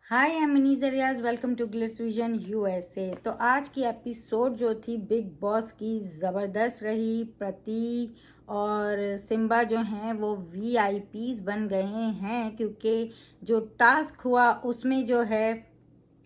Hi I am Maniz Riyaz, welcome to Glitz Vision USA. तो आज की एपिसोड जो थी बिग बॉस की ज़बरदस्त रही। प्रतीक और सिम्बा जो हैं वो वीआईपीज बन गए हैं, क्योंकि जो टास्क हुआ उसमें जो है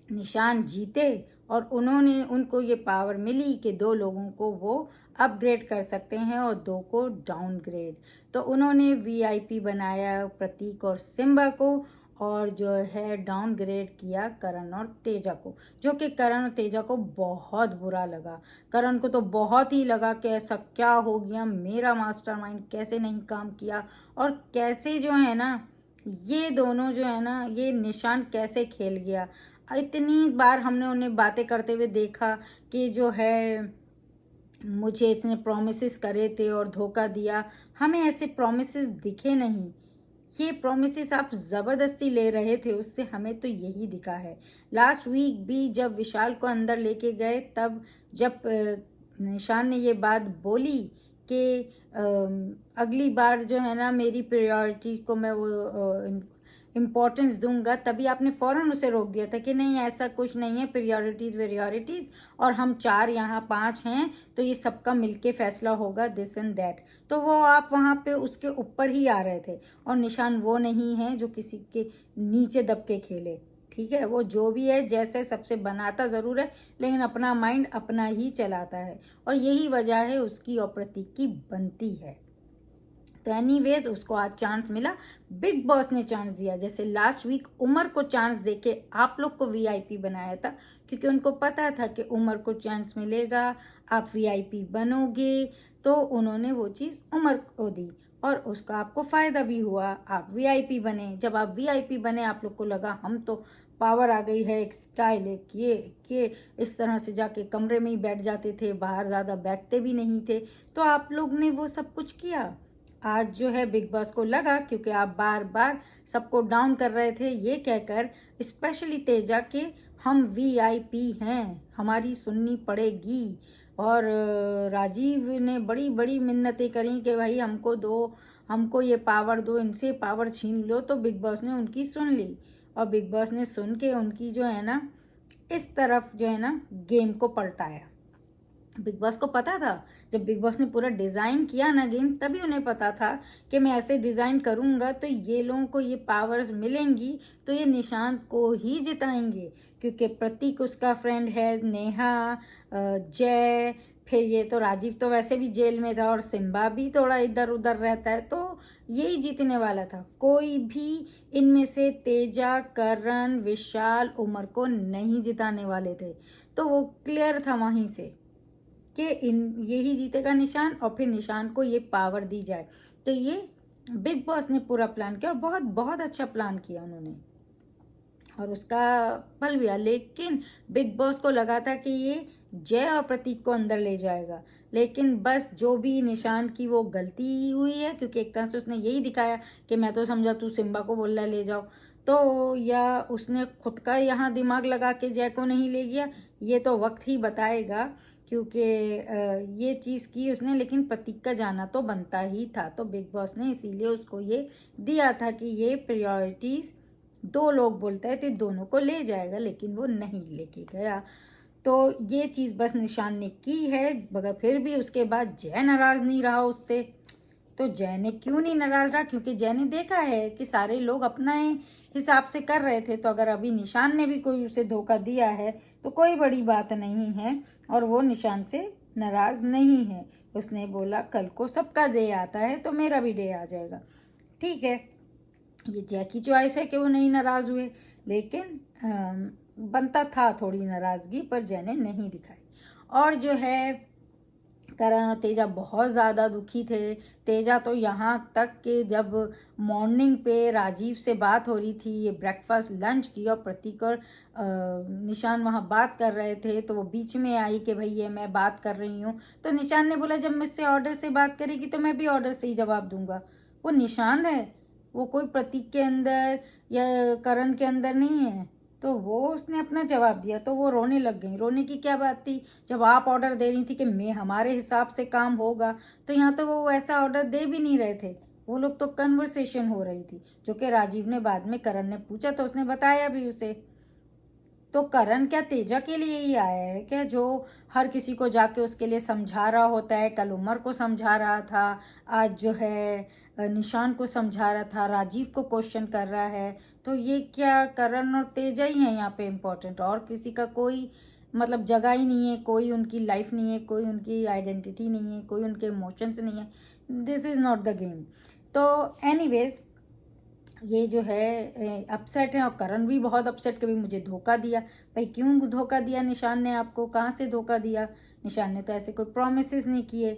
निशान जीते और उन्होंने उनको ये पावर मिली कि दो लोगों को वो अपग्रेड कर सकते हैं और दो को डाउनग्रेड। तो उन्होंने वीआईपी बनाया प्रतीक और सिम्बा को, और जो है डाउनग्रेड किया करण और तेजा को, जो कि करण और तेजा को बहुत बुरा लगा। करण को तो बहुत ही लगा कि ऐसा क्या हो गया, मेरा मास्टरमाइंड कैसे नहीं काम किया, और कैसे जो है ना ये दोनों जो है ना ये निशान कैसे खेल गया। इतनी बार हमने उन्हें बातें करते हुए देखा कि जो है मुझे इतने प्रोमिसेस करे थे और धोखा दिया, हमें ऐसे प्रोमिसेस दिखे नहीं। ये प्रोमिसेस आप ज़बरदस्ती ले रहे थे, उससे हमें तो यही दिखा है। लास्ट वीक भी जब विशाल को अंदर लेके गए, तब जब निशान ने ये बात बोली कि अगली बार जो है ना मेरी प्रायोरिटी को मैं वो इम्पोर्टेंस दूंगा, तभी आपने फ़ौरन उसे रोक दिया था कि नहीं ऐसा कुछ नहीं है, प्रायोरिटीज़ वेरियोरिटीज़, और हम 4 यहाँ 5 हैं तो ये सबका मिलके फैसला होगा, दिस एंड दैट। तो वो आप वहाँ पे उसके ऊपर ही आ रहे थे, और निशान वो नहीं है जो किसी के नीचे दब के खेले। ठीक है, वो जो भी है जैसे सबसे बनाता ज़रूर है, लेकिन अपना माइंड अपना ही चलाता है, और यही वजह है उसकी और प्रतीक की बनती है। तो एनीवेज उसको आज चांस मिला, बिग बॉस ने चांस दिया। जैसे लास्ट वीक उमर को चांस देके आप लोग को वीआईपी बनाया था, क्योंकि उनको पता था कि उमर को चांस मिलेगा, आप वीआईपी बनोगे, तो उन्होंने वो चीज़ उमर को दी और उसका आपको फ़ायदा भी हुआ, आप वीआईपी बने। जब आप वीआईपी बने आप लोग को लगा हम तो पावर आ गई है, एक स्टाइल, एक ये इस तरह से जाके कमरे में ही बैठ जाते थे, बाहर ज़्यादा बैठते भी नहीं थे। तो आप लोग ने वो सब कुछ किया। आज जो है बिग बॉस को लगा, क्योंकि आप बार बार सबको डाउन कर रहे थे ये कहकर, स्पेशली तेजा के हम वीआईपी हैं, हमारी सुननी पड़ेगी। और राजीव ने बड़ी बड़ी मिन्नतें करी कि भाई हमको दो, हमको ये पावर दो, इनसे पावर छीन लो। तो बिग बॉस ने उनकी सुन ली, और बिग बॉस ने सुन के उनकी जो है ना इस तरफ जो है ना गेम को पलटाया। बिग बॉस को पता था, जब बिग बॉस ने पूरा डिज़ाइन किया ना गेम, तभी उन्हें पता था कि मैं ऐसे डिज़ाइन करूँगा तो ये लोगों को ये पावर्स मिलेंगी, तो ये निशांत को ही जिताएंगे, क्योंकि प्रतीक उसका फ्रेंड है, नेहा, जय, फिर ये तो राजीव तो वैसे भी जेल में था, और सिम्बा भी थोड़ा इधर उधर रहता है, तो यही जीतने वाला था। कोई भी इनमें से तेजा, करण, विशाल, उमर को नहीं जिताने वाले थे। तो वो क्लियर था वहीं से कि इन यही जीतेगा निशान, और फिर निशान को ये पावर दी जाए। तो ये बिग बॉस ने पूरा प्लान किया, और बहुत बहुत अच्छा प्लान किया उन्होंने, और उसका फल भी आया। लेकिन बिग बॉस को लगा था कि ये जय और प्रतीक को अंदर ले जाएगा, लेकिन बस जो भी निशान की वो गलती हुई है, क्योंकि एक तरह से उसने यही दिखाया कि मैं तो समझा तू सिम्बा को बोल रहा ले जाओ, तो या उसने खुद का यहाँ दिमाग लगा के जय को नहीं ले गया, ये तो वक्त ही बताएगा। क्योंकि ये चीज़ की उसने, लेकिन प्रतीक का जाना तो बनता ही था, तो बिग बॉस ने इसीलिए उसको ये दिया था कि ये प्रायोरिटीज़ दो लोग बोलते थे दोनों को ले जाएगा, लेकिन वो नहीं लेके गया। तो ये चीज़ बस निशान ने की है, मगर फिर भी उसके बाद जय नाराज़ नहीं रहा उससे। तो जय ने क्यों नहीं नाराज़ रहा? क्योंकि जय ने देखा है कि सारे लोग अपना हिसाब से कर रहे थे, तो अगर अभी निशान ने भी कोई उसे धोखा दिया है तो कोई बड़ी बात नहीं है, और वो निशान से नाराज़ नहीं है। उसने बोला कल को सबका डे आता है तो मेरा भी डे आ जाएगा। ठीक है, ये जय की चॉइस है कि वो नहीं नाराज़ हुए, लेकिन बनता था थोड़ी नाराज़गी, पर जय ने नहीं दिखाई। और जो है करण और तेजा बहुत ज़्यादा दुखी थे। तेजा तो यहाँ तक कि जब मॉर्निंग पे राजीव से बात हो रही थी, ये ब्रेकफास्ट लंच की, और प्रतीक और निशान वहाँ बात कर रहे थे, तो वो बीच में आई कि भाई ये मैं बात कर रही हूँ। तो निशान ने बोला जब मुझसे ऑर्डर से बात करेगी तो मैं भी ऑर्डर से ही जवाब दूंगा। वो निशान है, वो कोई प्रतीक के अंदर या करण के अंदर नहीं है। तो वो उसने अपना जवाब दिया, तो वो रोने लग गई। रोने की क्या बात थी, जब आप ऑर्डर दे रही थी कि मैं हमारे हिसाब से काम होगा, तो यहाँ तो वो ऐसा ऑर्डर दे भी नहीं रहे थे। वो लोग तो कन्वर्सेशन हो रही थी, जो कि राजीव ने बाद में करण ने पूछा तो उसने बताया भी उसे। तो करण क्या तेजा के लिए ही आया है क्या, जो हर किसी को जाके उसके लिए समझा रहा होता है? कल उमर को समझा रहा था, आज जो है निशान को समझा रहा था, राजीव को क्वेश्चन कर रहा है। तो ये क्या करण और तेजा ही है यहाँ पे इम्पोर्टेंट, और किसी का कोई मतलब जगह ही नहीं है, कोई उनकी लाइफ नहीं है, कोई उनकी आइडेंटिटी नहीं है, कोई उनके इमोशंस नहीं है। This is not the game. तो एनीवेज ये जो है अपसेट है, और करण भी बहुत अपसेट, कभी मुझे धोखा दिया। भाई क्यों धोखा दिया निशान ने आपको, कहाँ से धोखा दिया? निशान ने तो ऐसे कोई प्रोमिस नहीं किए।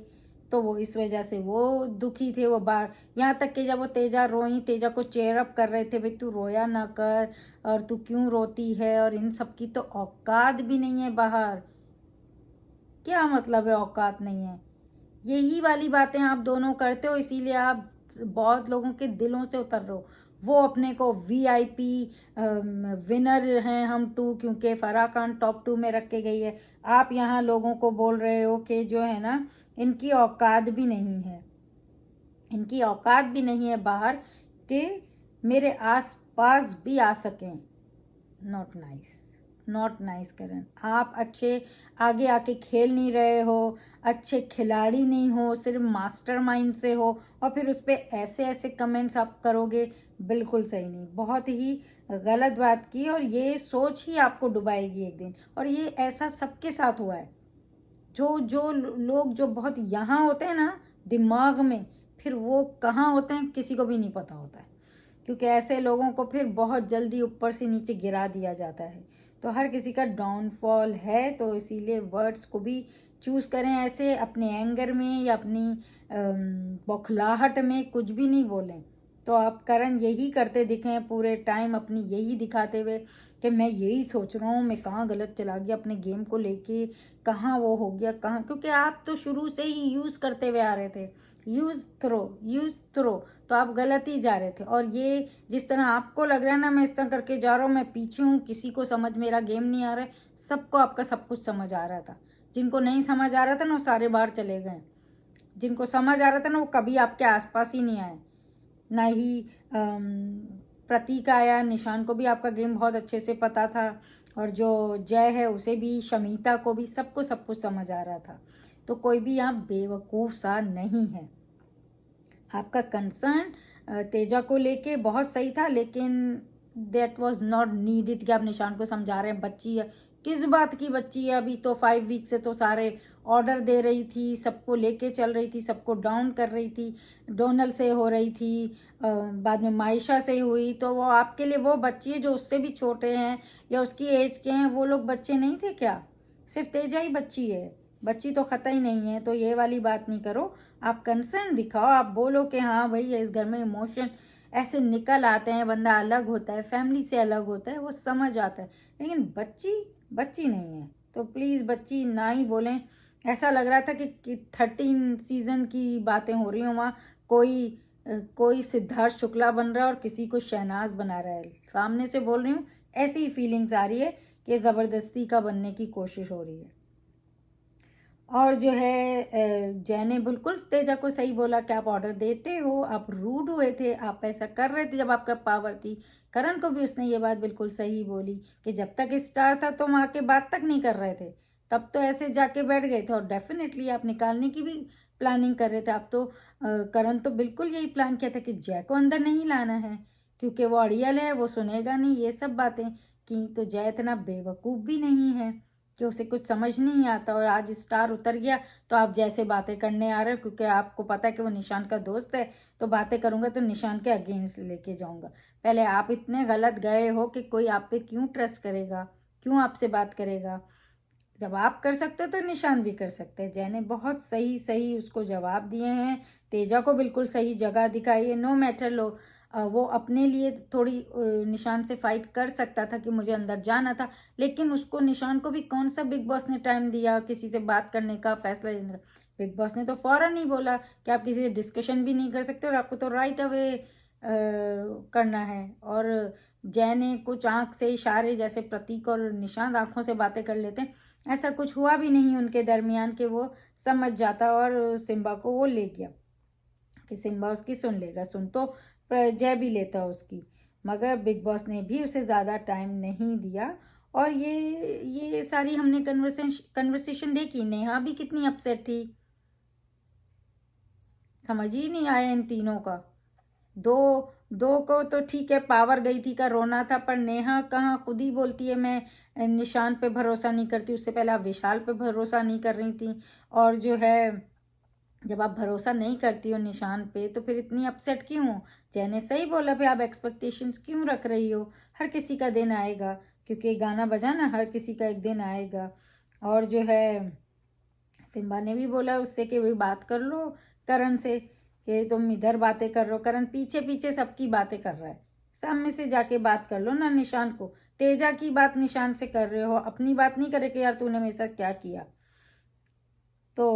तो वो इस वजह से वो दुखी थे। वो बार यहाँ तक कि जब वो तेजा रोई, तेजा को चेयर अप कर रहे थे, भाई तू रोया ना कर, और तू क्यों रोती है, और इन सब की तो औकात भी नहीं है बाहर। क्या मतलब है औकात नहीं है? यही वाली बातें आप दोनों करते हो, इसीलिए आप बहुत लोगों के दिलों से उतर रहे हो। वो अपने को वीआईपी विनर हैं हम टू, क्योंकि फराह खान टॉप 2 में रख के गई है। आप यहाँ लोगों को बोल रहे हो कि जो है ना, इनकी औकात भी नहीं है, इनकी औकात भी नहीं है बाहर कि मेरे आस पास भी आ सकें। नॉट नाइस, नॉट नाइस करण। आप अच्छे आगे आके खेल नहीं रहे हो, अच्छे खिलाड़ी नहीं हो, सिर्फ मास्टरमाइंड से हो, और फिर उस पर ऐसे ऐसे कमेंट्स आप करोगे, बिल्कुल सही नहीं, बहुत ही गलत बात की। और ये सोच ही आपको डुबाएगी एक दिन, और ये ऐसा सबके साथ हुआ है। जो जो लोग जो बहुत यहाँ होते हैं ना दिमाग में, फिर वो कहाँ होते हैं किसी को भी नहीं पता होता है, क्योंकि ऐसे लोगों को फिर बहुत जल्दी ऊपर से नीचे गिरा दिया जाता है। तो हर किसी का डाउनफॉल है, तो इसीलिए वर्ड्स को भी चूज करें ऐसे, अपने एंगर में या अपनी बौखलाहट में कुछ भी नहीं बोलें। तो आप करण यही करते दिखे हैं पूरे टाइम, अपनी यही दिखाते हुए कि मैं यही सोच रहा हूँ, मैं कहाँ गलत चला गया अपने गेम को लेके, कहाँ वो हो गया, कहाँ, क्योंकि आप तो शुरू से ही यूज़ करते हुए आ रहे थे, यूज़ थ्रो यूज़ थ्रो। तो आप गलत ही जा रहे थे। और ये जिस तरह आपको लग रहा है ना, मैं इस तरह करके जा रहा हूँ, मैं पीछे हूँ, किसी को समझ मेरा गेम नहीं आ रहा है, सबको आपका सब कुछ समझ आ रहा था। जिनको नहीं समझ आ रहा था ना, वो सारे बाहर चले गए। जिनको समझ आ रहा था ना, वो कभी आपके आसपास ही नहीं आए। ना ही प्रतीक आया, निशान को भी आपका गेम बहुत अच्छे से पता था, और जो जय है उसे भी, शमीता को भी, सबको सब कुछ समझ आ रहा था। तो कोई भी यहाँ बेवकूफ़ सा नहीं है। आपका कंसर्न तेजा को लेके बहुत सही था, लेकिन दैट वाज नॉट नीडेड कि आप निशान को समझा रहे हैं। बच्ची है, किस बात की बच्ची है? अभी तो 5 वीक से तो सारे ऑर्डर दे रही थी, सबको लेके चल रही थी, सबको डाउन कर रही थी, डोनल से हो रही थी, बाद में मायशा से हुई। तो वो आपके लिए वो बच्ची है, जो उससे भी छोटे हैं या उसकी एज के हैं, वो लोग बच्चे नहीं थे क्या? सिर्फ तेजा ही बच्ची है, बच्ची तो खता ही नहीं है। तो ये वाली बात नहीं करो, आप कंसर्न दिखाओ, आप बोलो कि हाँ भाई इस घर में इमोशन ऐसे निकल आते हैं, बंदा अलग होता है, फैमिली से अलग होता है, वो समझ आता है। लेकिन बच्ची बच्ची नहीं है, तो प्लीज़ बच्ची ना ही बोलें। ऐसा लग रहा था कि 13 सीजन की बातें हो रही हों वहाँ। कोई सिद्धार्थ शुक्ला बन रहा है और किसी को शहनाज बना रहा है। सामने से बोल रही हूँ, ऐसी ही फीलिंग्स आ रही है कि ज़बरदस्ती का बनने की कोशिश हो रही है। और जो है जय ने बिल्कुल तेजा को सही बोला कि आप ऑर्डर देते हो, आप रूड हुए थे, आप ऐसा कर रहे थे जब आपका पावर थी। करण को भी उसने ये बात बिल्कुल सही बोली कि जब तक स्टार था तो वहाँ के बात तक नहीं कर रहे थे, तब तो ऐसे जाके बैठ गए थे, और डेफिनेटली आप निकालने की भी प्लानिंग कर रहे थे। आप तो करण तो बिल्कुल यही प्लान किया था कि जय को अंदर नहीं लाना है, क्योंकि वो अड़ियल है, वो सुनेगा नहीं ये सब बातें की। तो जय इतना बेवकूफ़ भी नहीं है कि उसे कुछ समझ नहीं आता, और आज स्टार उतर गया तो आप जैसे बातें करने आ रहे हो, क्योंकि आपको पता है कि वो निशान का दोस्त है, तो बातें करूंगा तो निशान के अगेंस्ट लेके जाऊंगा। पहले आप इतने गलत गए हो कि कोई आप पे क्यों ट्रस्ट करेगा, क्यों आपसे बात करेगा? जब आप कर सकते हो तो निशान भी कर सकते हैं। जय ने बहुत सही सही उसको जवाब दिए हैं, तेजा को बिल्कुल सही जगह दिखाई है। नो मैटर लो, वो अपने लिए थोड़ी निशान से फाइट कर सकता था कि मुझे अंदर जाना था, लेकिन उसको निशान को भी कौन सा बिग बॉस ने टाइम दिया किसी से बात करने का, फैसला लेने का? बिग बॉस ने तो फौरन ही बोला कि आप किसी से डिस्कशन भी नहीं कर सकते, और आपको तो राइट अवे करना है। और जय ने कुछ आंख से इशारे, जैसे प्रतीक और निशांत आंखों से बातें कर लेते हैं, ऐसा कुछ हुआ भी नहीं उनके दरमियान कि वो समझ जाता और सिम्बा को वो ले गया। कि सिम्बा उसकी सुन लेगा, सुन तो जय भी लेता उसकी, मगर बिग बॉस ने भी उसे ज़्यादा टाइम नहीं दिया। और ये सारी हमने कन्वर्सेशन देखी। नेहा भी कितनी अपसेट थी, समझ ही नहीं आया इन तीनों का। दो दो को तो ठीक है, पावर गई थी का रोना था, पर नेहा कहाँ, खुद ही बोलती है मैं निशान पे भरोसा नहीं करती। उससे पहले आप विशाल पे भरोसा नहीं कर रही थी। और जो है, जब आप भरोसा नहीं करती हो निशान पे तो फिर इतनी अपसेट क्यों हो? जैने सही बोला, भाई आप एक्सपेक्टेशंस क्यों रख रही हो? हर किसी का दिन आएगा, क्योंकि गाना बजाना हर किसी का एक दिन आएगा। और जो है, सिम्बा ने भी बोला उससे कि भाई बात कर लो करण से, कि तुम इधर बातें कर रहे हो, करण पीछे पीछे सबकी बातें कर रहा है, सामने से जाके बात कर लो ना निशान को। तेजा की बात निशान से कर रहे हो, अपनी बात नहीं करे कि यार तूने मेरे साथ क्या किया। तो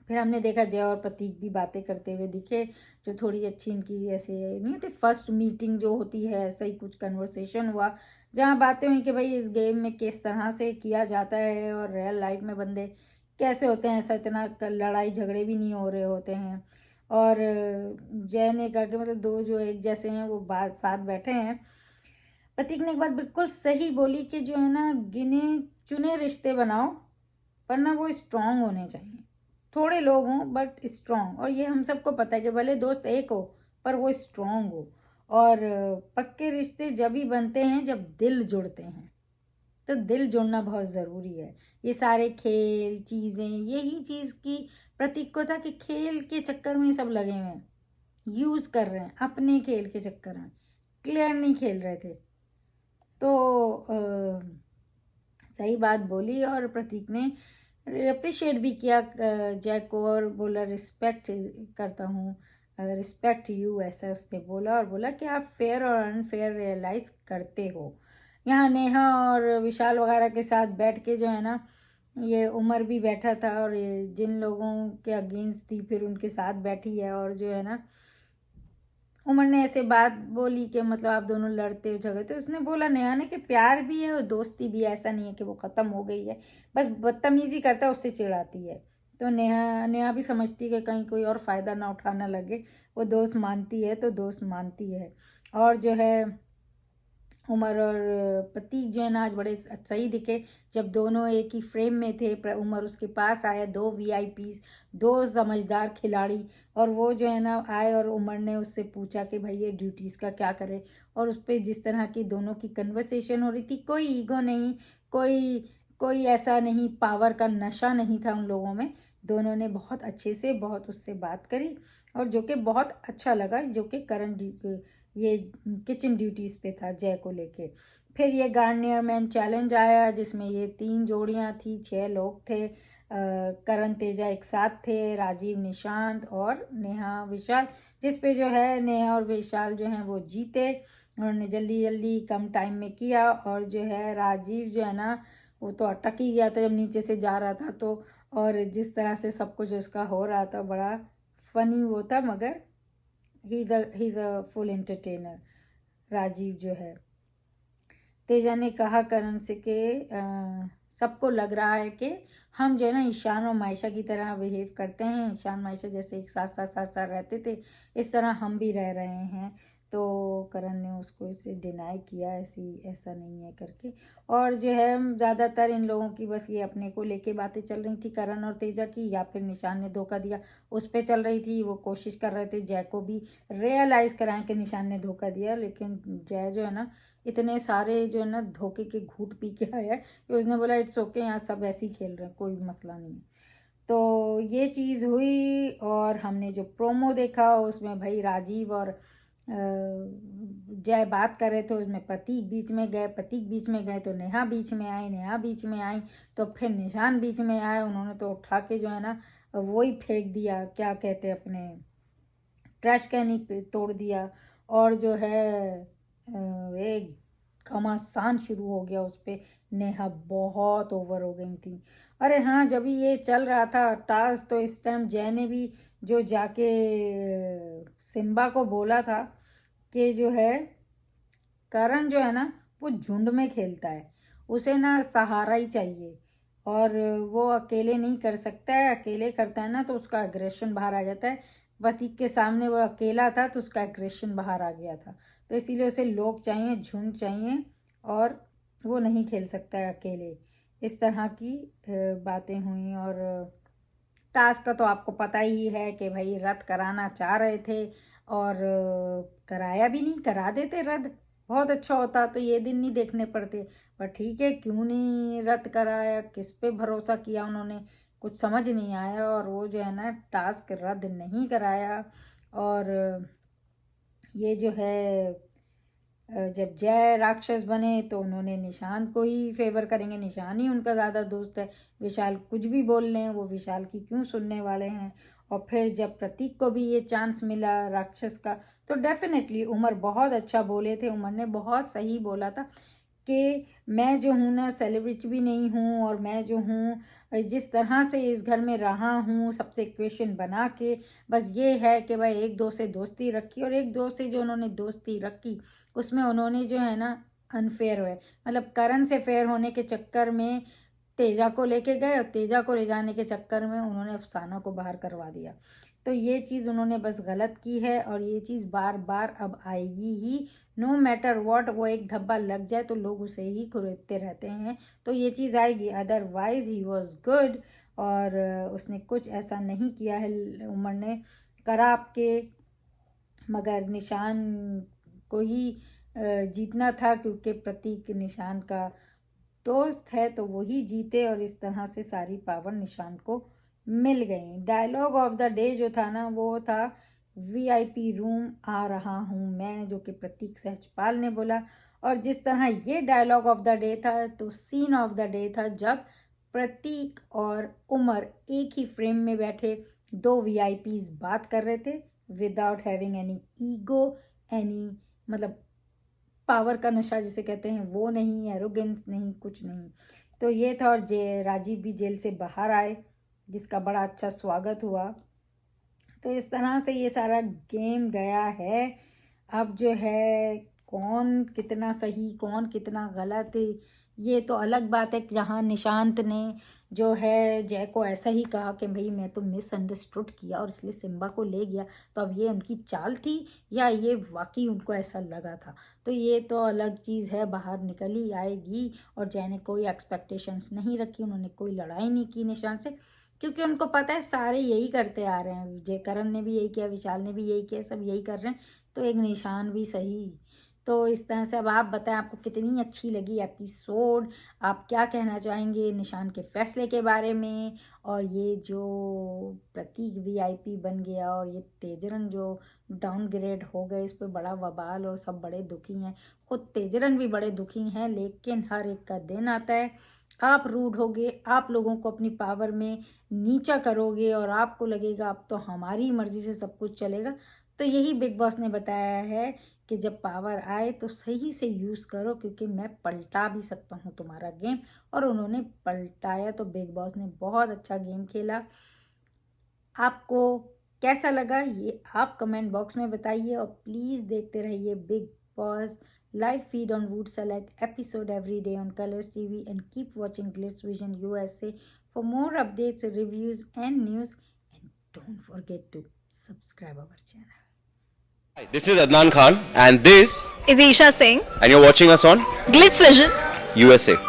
फिर हमने देखा जय और प्रतीक भी बातें करते हुए दिखे, जो थोड़ी अच्छी इनकी ऐसे नहीं होती फर्स्ट मीटिंग जो होती है, ऐसा ही कुछ कन्वर्सेशन हुआ, जहाँ बातें हुई कि भाई इस गेम में किस तरह से किया जाता है और रियल लाइफ में बंदे कैसे होते हैं, ऐसा इतना लड़ाई झगड़े भी नहीं हो रहे होते हैं। और जय ने कहा कि मतलब दो जो एक जैसे हैं वो बात साथ बैठे हैं। प्रतीक ने एक बात बिल्कुल सही बोली कि जो है ना, गिने चुने रिश्ते बनाओ, पर ना वो स्ट्रांग होने चाहिए। थोड़े लोग हों बट स्ट्रांग, और ये हम सबको पता है कि भले दोस्त एक हो पर वो स्ट्रांग हो। और पक्के रिश्ते जब ही बनते हैं जब दिल जुड़ते हैं, तो दिल जुड़ना बहुत ज़रूरी है। ये सारे खेल चीज़ें, यही चीज़ की प्रतीक को था कि खेल के चक्कर में सब लगे हुए हैं, यूज़ कर रहे हैं अपने खेल के चक्कर में, क्लियर नहीं खेल रहे थे। तो सही बात बोली, और प्रतीक ने अप्रिशिएट भी किया जय को, और बोला रिस्पेक्ट करता हूँ, रिस्पेक्ट यू, ऐसा उसने बोला। और बोला कि आप फेयर और अनफेयर रियलाइज करते हो। यहाँ नेहा और विशाल वगैरह के साथ बैठ के जो है ना, ये उमर भी बैठा था, और ये जिन लोगों के अगेंस्ट थी फिर उनके साथ बैठी है। और जो है ना, उमर ने ऐसे बात बोली कि मतलब आप दोनों लड़ते हो झगड़ते हो। उसने बोला नेहा ने कि प्यार भी है और दोस्ती भी है, ऐसा नहीं है कि वो ख़त्म हो गई है, बस बदतमीजी करता है उससे चिढ़ाती है। तो नेहा नेहा भी समझती है कि कहीं कोई और फ़ायदा ना उठाना लगे, वो दोस्त मानती है तो दोस्त मानती है। और जो है, उमर और प्रतीक जो है ना आज बड़े सही दिखे, जब दोनों एक ही फ्रेम में थे। उमर उसके पास आया, दो वीआईपी, दो समझदार खिलाड़ी, और वो जो है ना आए, और उमर ने उससे पूछा कि भाई ये ड्यूटीज़ का क्या करे। और उस पर जिस तरह की दोनों की कन्वर्सेशन हो रही थी, कोई ईगो नहीं, कोई कोई ऐसा नहीं, पावर का नशा नहीं था उन लोगों में। दोनों ने बहुत अच्छे से बहुत उससे बात करी, और जो कि बहुत अच्छा लगा, जो कि करण ये किचन ड्यूटीज़ पे था जय को लेके। फिर ये गार्नियर मैन चैलेंज आया, जिसमें ये 3 जोड़ियां थी, 6 लोग थे। करण तेजा एक साथ थे, राजीव निशांत और नेहा विशाल, जिस पे जो है नेहा और विशाल जो हैं वो जीते। उन्होंने जल्दी जल्दी कम टाइम में किया। और जो है राजीव जो है ना, वो तो अटक ही गया था जब नीचे से जा रहा था तो। और जिस तरह से सब कुछ उसका हो रहा था, बड़ा फनी वो था, मगर he is a full entertainer Rajeev जो है। तेजा ने कहा करण से कि सबको लग रहा है कि हम जो है ना ईशान और मायशा की तरह बिहेव करते हैं, ईशान मायशा जैसे एक साथ साथ साथ साथ रहते थे, इस तरह हम भी रह रहे हैं। तो करण ने उसको इसे डिनाई किया, ऐसा नहीं है करके। और जो है ज़्यादातर इन लोगों की बस ये अपने को लेके बातें चल रही थी, करण और तेजा की, या फिर निशान ने धोखा दिया उस पर चल रही थी। वो कोशिश कर रहे थे जय को भी रियलाइज़ कराएं कि निशान ने धोखा दिया, लेकिन जय जो है ना इतने सारे जो है ना धोखे के घूंट पी के आया है कि उसने बोला इट्स ओके, यहाँ सब ऐसे ही खेल रहे हैं, कोई मसला नहीं है। तो ये चीज़ हुई। और हमने जो प्रोमो देखा उसमें भाई राजीव और जय बात कर रहे थे, उसमें प्रतीक बीच में गए, प्रतीक बीच में गए तो नेहा बीच में आई, नेहा बीच में आई तो फिर निशान बीच में आए। उन्होंने तो उठा के जो है ना वो ही फेंक दिया, क्या कहते हैं अपने ट्रैश कैन ही तोड़ दिया। और जो है एक घमासान शुरू हो गया उस पर। नेहा बहुत ओवर हो गई थी। अरे हाँ, जब ये चल रहा था टास्क, तो इस टाइम जय ने भी जो जाके सिम्बा को बोला था कि जो है करण जो है ना वो झुंड में खेलता है, उसे ना सहारा ही चाहिए, और वो अकेले नहीं कर सकता है, अकेले करता है ना तो उसका अग्रेशन बाहर आ जाता है। प्रतीक के सामने वो अकेला था तो उसका एग्रेशन बाहर आ गया था, तो इसीलिए उसे लोग चाहिए, झुंड चाहिए, और वो नहीं खेल सकता है अकेले। इस तरह की बातें हुई। और टास्क का तो आपको पता ही है कि भाई रद्द कराना चाह रहे थे, और कराया भी नहीं, करा देते रद्द, बहुत अच्छा होता, तो ये दिन नहीं देखने पड़ते। पर ठीक है, क्यों नहीं रद्द कराया, किस पे भरोसा किया उन्होंने, कुछ समझ नहीं आया। और वो जो है ना, टास्क रद्द नहीं कराया। और ये जो है, जब जय राक्षस बने तो उन्होंने निशान को ही फेवर करेंगे, निशान ही उनका ज़्यादा दोस्त है। विशाल कुछ भी बोल लें, वो विशाल की क्यों सुनने वाले हैं। और फिर जब प्रतीक को भी ये चांस मिला राक्षस का, तो डेफिनेटली उमर बहुत अच्छा बोले थे, उमर ने बहुत सही बोला था कि मैं जो हूँ ना, सेलिब्रिटी भी नहीं हूँ, और मैं जो हूँ जिस तरह से इस घर में रहा हूँ सबसे इक्वेशन बना के, बस ये है कि भाई एक दो से दोस्ती रखी, और एक दो से जो उन्होंने दोस्ती रखी उसमें उन्होंने जो है ना अनफेयर हुए, मतलब करण से फेयर होने के चक्कर में तेजा को लेके गए, और तेजा को ले जाने के चक्कर में उन्होंने अफसाना को बाहर करवा दिया। तो ये चीज़ उन्होंने बस गलत की है, और ये चीज़ बार बार अब आएगी ही, नो मैटर व्हाट। वो एक धब्बा लग जाए तो लोग उसे ही खरीदते रहते हैं, तो ये चीज़ आएगी। अदरवाइज ही वॉज गुड, और उसने कुछ ऐसा नहीं किया है उमर ने, करा आपके, मगर निशान को ही जीतना था, क्योंकि प्रतीक निशान का दोस्त है, तो वही जीते, और इस तरह से सारी पावर निशान को मिल गई। डायलॉग ऑफ द डे जो था ना, वो था वीआईपी रूम आ रहा हूँ मैं, जो कि प्रतीक सहजपाल ने बोला। और जिस तरह ये डायलॉग ऑफ द डे था, तो सीन ऑफ द डे था जब प्रतीक और उमर एक ही फ्रेम में बैठे, दो वीआईपीज बात कर रहे थे without having any ego, any मतलब पावर का नशा जिसे कहते हैं वो नहीं, एरोगेंस नहीं, कुछ नहीं। तो ये था। और राजीव भी जेल से बाहर आए, जिसका बड़ा अच्छा स्वागत हुआ। तो इस तरह से ये सारा गेम गया है। अब जो है कौन कितना सही कौन कितना गलत है, ये तो अलग बात है। जहाँ निशांत ने जो है जय को ऐसा ही कहा कि भाई मैं तो मिसअंडरस्टूड किया और इसलिए सिम्बा को ले गया, तो अब ये उनकी चाल थी या ये वाकई उनको ऐसा लगा था, तो ये तो अलग चीज़ है, बाहर निकल ही आएगी। और जय ने कोई एक्सपेक्टेशंस नहीं रखी, उन्होंने कोई लड़ाई नहीं की निशान से, क्योंकि उनको पता है सारे यही करते आ रहे हैं। जय करण ने भी यही किया, विशाल ने भी यही किया, सब यही कर रहे हैं, तो एक निशान भी सही। तो इस तरह से अब आप बताएं आपको कितनी अच्छी लगी एपिसोड, आप क्या कहना चाहेंगे निशान के फैसले के बारे में, और ये जो प्रतीक वीआईपी बन गया और ये तेजरन जो डाउनग्रेड हो गए, इस पर बड़ा बवाल और सब बड़े दुखी हैं, खुद तेजरन भी बड़े दुखी हैं। लेकिन हर एक का दिन आता है, आप रूड होगे, आप लोगों को अपनी पावर में नीचा करोगे और आपको लगेगा अब तो हमारी मर्जी से सब कुछ चलेगा। तो यही बिग बॉस ने बताया है कि जब पावर आए तो सही से यूज़ करो, क्योंकि मैं पलटा भी सकता हूँ तुम्हारा गेम। और उन्होंने पलटाया, तो बिग बॉस ने बहुत अच्छा गेम खेला। आपको कैसा लगा ये आप कमेंट बॉक्स में बताइए, और प्लीज़ देखते रहिए big boss live feed on Wood Select episode every day on Colors TV, and keep watching Glitz Vision USA for more updates, reviews and news, and don't forget to subscribe our channel. Hi, this is Adnan Khan and this is Isha Singh. and you're watching us on Glitz Vision USA.